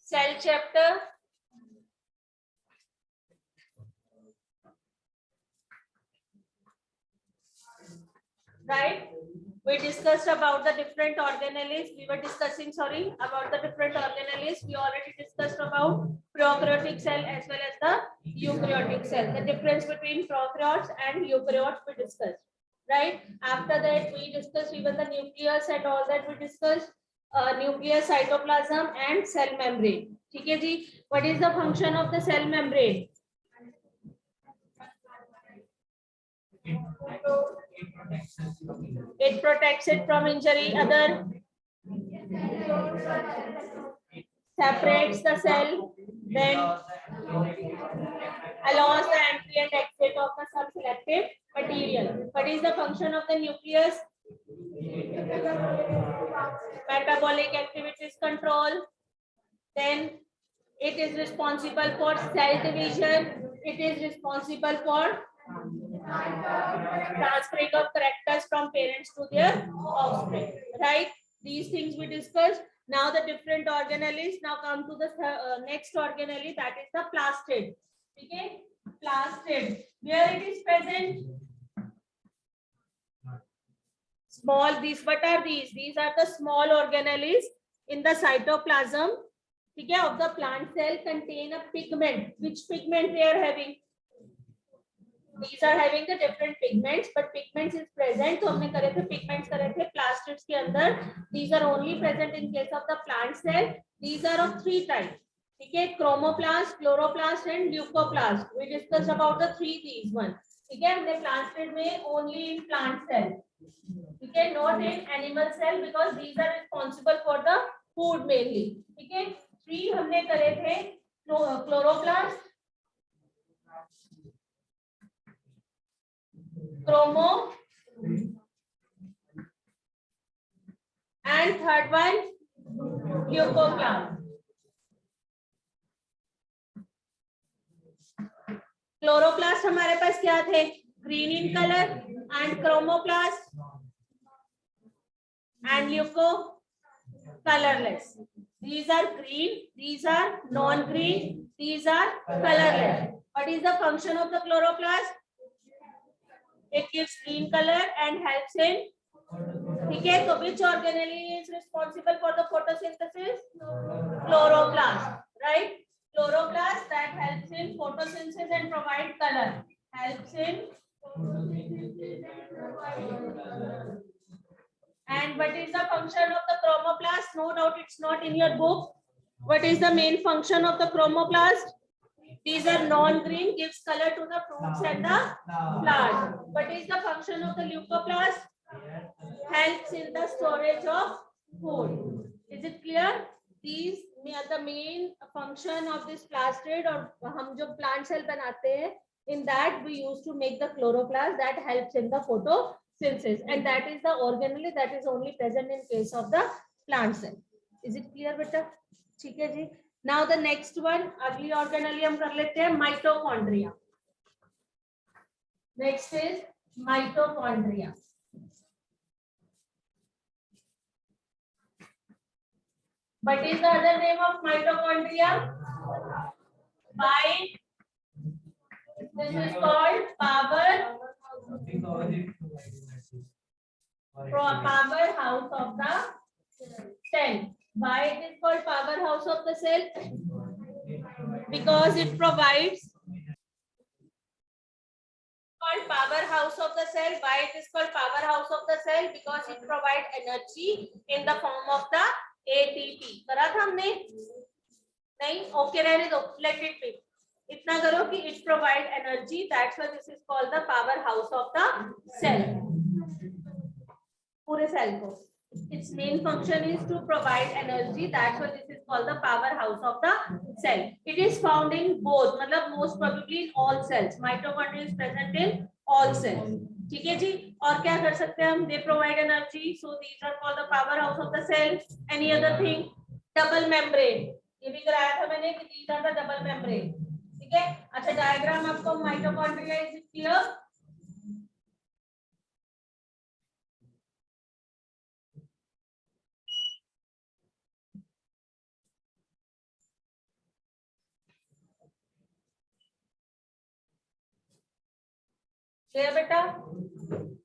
cell chapter. Right? We discussed about the different organelles. We were discussing, sorry, about the different organelles. We already discussed about prokaryotic cell as well as the eukaryotic cell. The difference between prokaryotes and eukaryotes we discussed. Right? After that, we discussed even the nucleus and all that we discussed. Nucleus, cytoplasm, and cell membrane. Okay, ji? What is the function of the cell membrane? It protects it from injury. Other separates the cell, then allows the entry and exit of the some selected material. What is the function of the nucleus? Metabolic activities control. Then it is responsible for cell division. It is responsible for transferring of characters from parents to their offspring. Right? These things we discussed. Now the different organelles. Now come to the next organelle, that is the plastid. Okay, plastid. Where it is present? Small. These. What are these? These are the small organelles in the cytoplasm. Okay, of the plant cell contain a pigment. Which pigment they are having? These are having the different pigments, but pigments is present. तो हमने करे थे pigments करे थे plastids के अंदर. These are only present in case of the plant cell. These are of three types. ठीक है, chromoplast, chloroplast, and leucoplast. We discussed about the three these one. ठीक है, हमने plastid में only in plant cell. ठीक है, not in animal cell because these are responsible for the food mainly. ठीक है, three हमने करे थे chloroplast, chromo, and third one leucoplast. Chloroplast हमारे पास क्या थे? Green in colour. And chromoplast and leuco colorless. These are green, these are non-green, these are colorless. What is the function of the chloroplast? It gives green color and helps in. Okay, so which organelle is responsible for the photosynthesis? Chloroplast, right? Chloroplast that helps in photosynthesis and provide color. Helps in. And what is the function of the chromoplast? No doubt it's not in your book. What is the main function of the chromoplast? These are non-green, gives color to the fruits and the flowers. What is the function of the leucoplast? Helps in the storage of food. Is it clear? These are the main function of this plastid, or हम जो plant cell बनाते हैं, in that we used to make the chloroplast that helps in the photosynthesis, and that is the organelle that is only present in case of the plant cell. Is it clear, beta? ठीक है जी. Now the next one, अगली organelle हम कर लेते हैं mitochondria. Next is mitochondria. What is the other name of mitochondria? This is called powerhouse of the cell. Why it is called powerhouse of the cell? Because it provides. Called powerhouse of the cell. Why it is called powerhouse of the cell? Because it provides energy in the form of the ATP. करा था हमने? नहीं? Okay, रहने दो. Let it be. इतना करो कि it provide energy. That's why this is called the powerhouse of the cell. पूरे cell को. Its main function is to provide energy. That's why this is called the powerhouse of the cell. It is found in both, मतलब most probably in all cells. Mitochondria is present in all cells. ठीक है जी. और क्या कर सकते हैं हम? They provide energy. So these are called the powerhouse of the cell. Any other thing? Double membrane. ये भी कराया था मैंने कि these are the double membrane. ठीक है. अच्छा, डायग्राम आपको mitochondria is clear? Clear, beta?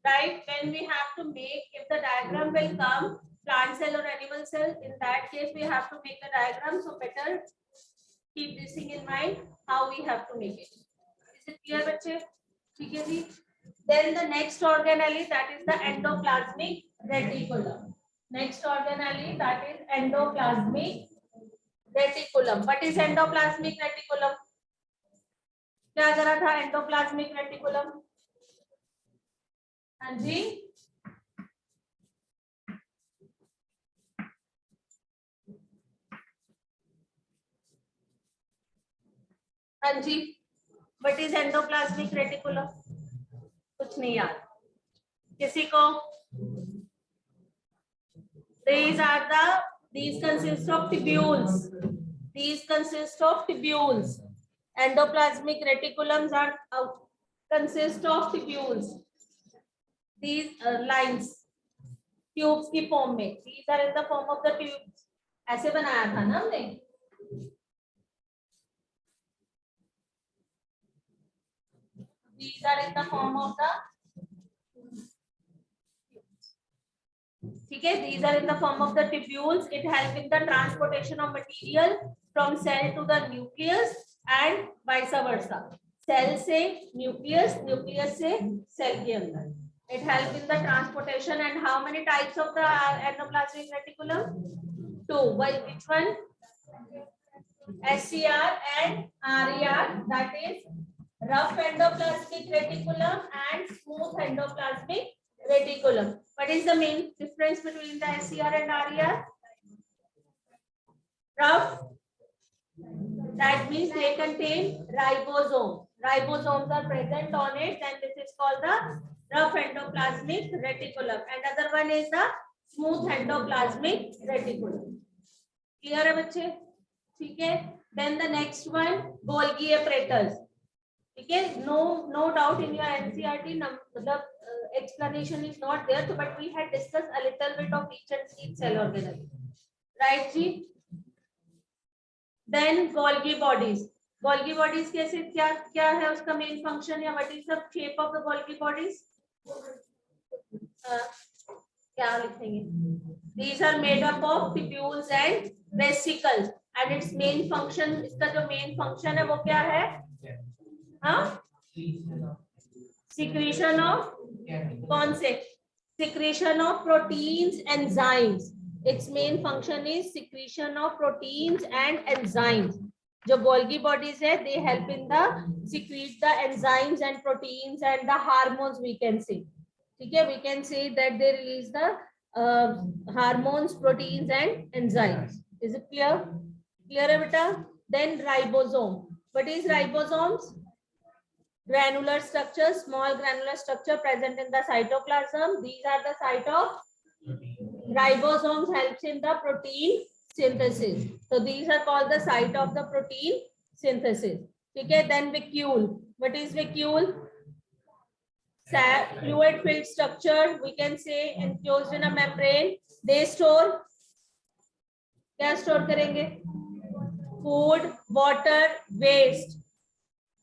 Right? When we have to make, if the diagram will come, plant cell or animal cell, in that case we have to make a diagram. So better keep this thing in mind how we have to make it. Is it clear, बच्चे? ठीक है जी. Then the next organelle, that is the endoplasmic reticulum. Next organelle, that is endoplasmic reticulum. What is endoplasmic reticulum? क्या करा था endoplasmic reticulum? हाँ जी. हाँ जी. What is endoplasmic reticulum? कुछ नहीं यार. किसी को? These consist of tubules. These consist of tubules. Endoplasmic reticulums are consist of tubules. These lines, tubes की form में. These are in the form of the tubes. ऐसे बनाया था ना हमने. These are in the form of the. ठीक है. These are in the form of the tubules. It helps in the transportation of material from cell to the nucleus and vice versa. Cell से nucleus, nucleus से cell के अंदर. It helps in the transportation. And how many types of the endoplasmic reticulum? 2. Which one? SCR and RER. That is rough endoplasmic reticulum and smooth endoplasmic reticulum. What is the main difference between the SCR and RER? Rough. That means they contain ribosome. Ribosomes are present on it, and this is called the rough endoplasmic reticulum. And other one is the smooth endoplasmic reticulum. Clear है बच्चे? ठीक है. Then the next one, Golgi apparatus. ठीक है. No doubt in your NCERT मतलब explanation is not there, so but we had discussed a little bit of each cell organelle. Right ji? Then Golgi bodies. Golgi bodies कैसे क्या है उसका main function या what is the shape of the Golgi bodies? क्या लिखेंगे? These are made up of tubules and vesicles, and its main function, इसका जो main function है वो क्या है? हाँ? Secretion of कौन से? Secretion of proteins, enzymes. Its main function is secretion of proteins and enzymes. जो Golgi bodies है, they help in the secrete the enzymes and proteins and the hormones, we can say. ठीक है, we can say that they release the hormones, proteins and enzymes. Is it clear? Clear है बेटा? Then ribosome. What is ribosomes? Granular structure, small granular structure present in the cytoplasm. These are the site of ribosomes, helps in the protein synthesis. So these are called the site of the protein synthesis. Okay, then vacuole. What is vacuole? Fluid filled structure, we can say, enclosed in a membrane. They store, क्या store करेंगे? Food, water, waste.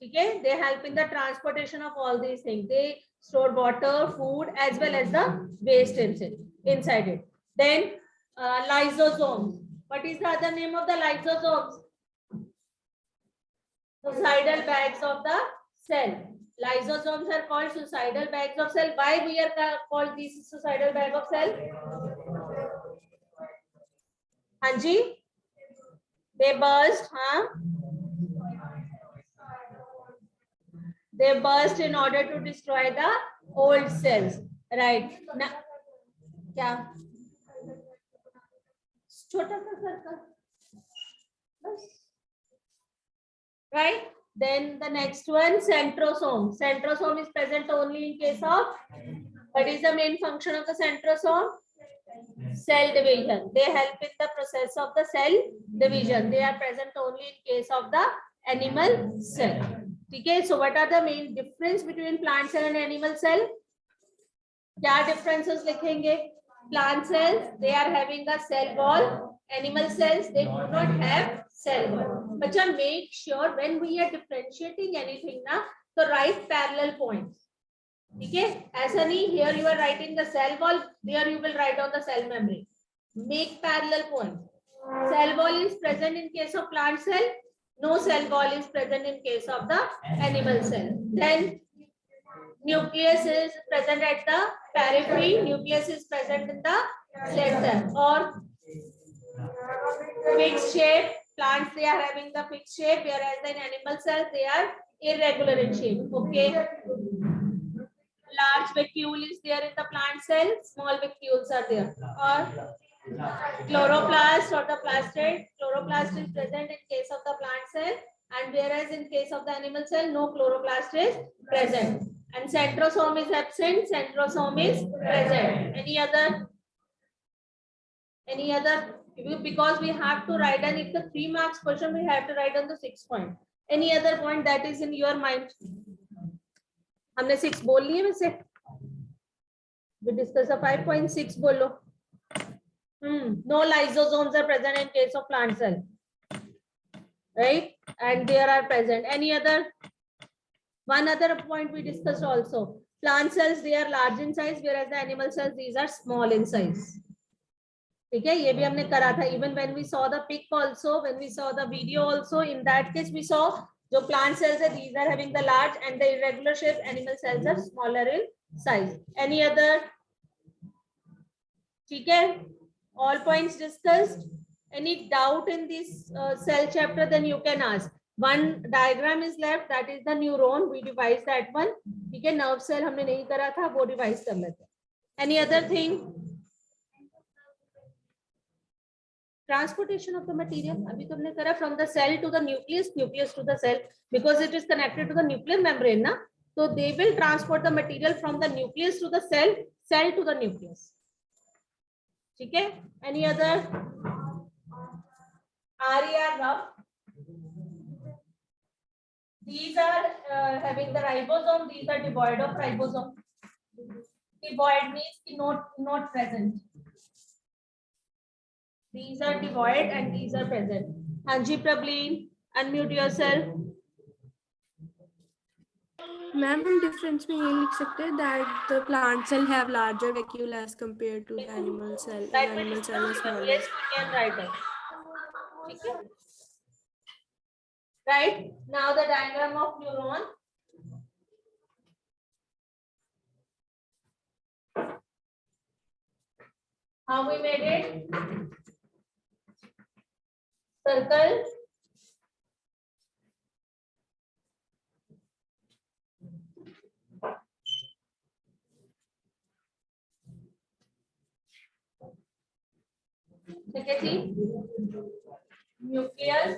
Okay, they help in the transportation of all these things. They store water, food, as well as the waste inside it. Then lysosomes. What is the other name of the lysosomes? Suicidal bags of the cell. Lysosomes are called suicidal bags of cell. Why we are called these suicidal bag of cell? Hanji? They burst, huh? They burst in order to destroy the old cells. Right. Now, क्या? छोटा सा circle. Right. Then the next one, centrosome. Centrosome is present only in case of. What is the main function of the centrosome? Cell division. They help in the process of the cell division. They are present only in case of the animal cell. Okay. So what are the main difference between plant cell and animal cell? क्या differences लिखेंगे? Plant cells, they are having a cell wall. Animal cells, they do not have cell wall. But make sure when we are differentiating anything, na, so write parallel points. ठीक है, ऐसा नहीं here you are writing the cell wall, there you will write on the cell membrane. Make parallel point. Cell wall is present in case of plant cell, no cell wall is present in case of the animal cell. Then nucleus is present at the periphery, nucleus is present in the center, or fixed shape. Plants, they are having the fixed shape, whereas in animal cells they are irregular in shape. Okay, large vacuole is there in the plant cell, small vacuoles are there. Or chloroplast or the plastid, chloroplast is present in case of the plant cell, and whereas in case of the animal cell no chloroplast is present. And centrosome is absent, centrosome is present. Any other, because we have to write, and if the 3 marks question we have to write on the 6 point. Any other point that is in your mind? हमने 6 बोल लिए वैसे. We discuss the 5.6 बोलो. No lysosomes are present in case of plant cell, right? And there are present. Any other? One other point we discussed also. Plant cells, they are large in size, whereas the animal cells, these are small in size. ठीक है, ये भी हमने करा था. Even when we saw the pic also, when we saw the video also, in that case we saw जो plant cells है, these are having the large, and the irregular shape animal cells are smaller in size. Any other? ठीक है, all points discussed. Any doubt in this cell chapter, then you can ask. One diagram is left, that is the neuron. We revise that one. ठीक है, nerve cell हमने नहीं करा था, वो revise कर लेते हैं. Any other thing? Transportation of the material अभी तुमने करा from the cell to the nucleus, nucleus to the cell, because it is connected to the nuclear membrane ना, so they will transport the material from the nucleus to the cell, cell to the nucleus. ठीक है, any other? RER rough. These are having the ribosome, these are devoid of ribosome. Devoid means not present. These are devoid and these are present. Hanji Prableen, unmute yourself. Ma'am हम difference में ये लिख सकते हैं that the plant cell have larger vacuole as compared to the animal cell, and animal cell is smaller. Yes, we can write it. Okay. Right. Now the diagram of neuron. How we made it? Circle. ठीक है जी. Nucleus.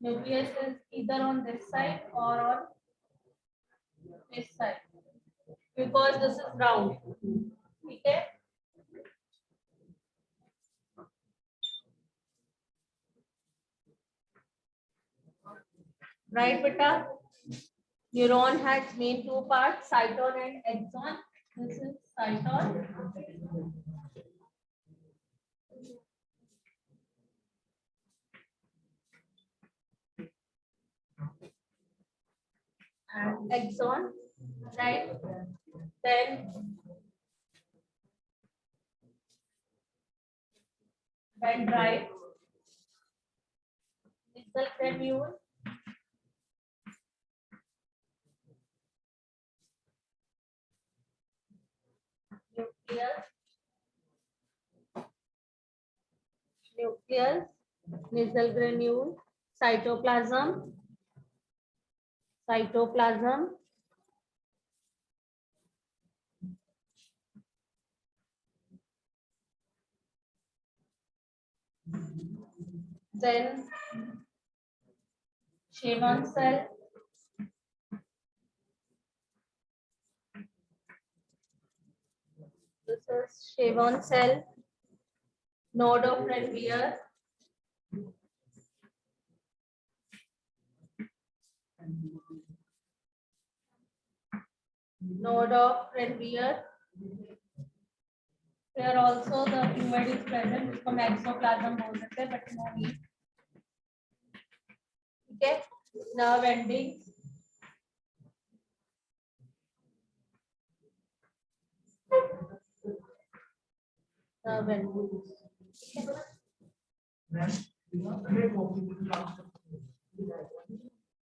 Nucleus is either on this side or on this side, because this is round. Okay. Right, beta? Neuron has main two parts, cyton and axon. This is cyton. And axon, right? Then dendrite, distal granule, nucleus, nasal granule, cytoplasm, cytoplasm, then Schwann cell, this is Schwann cell, node of Ranvier, node of Ranvier. Here also the fluid is present, इसको maxoplasm बोल सकते हैं, but no need. ठीक है, nerve ending, nerve ending.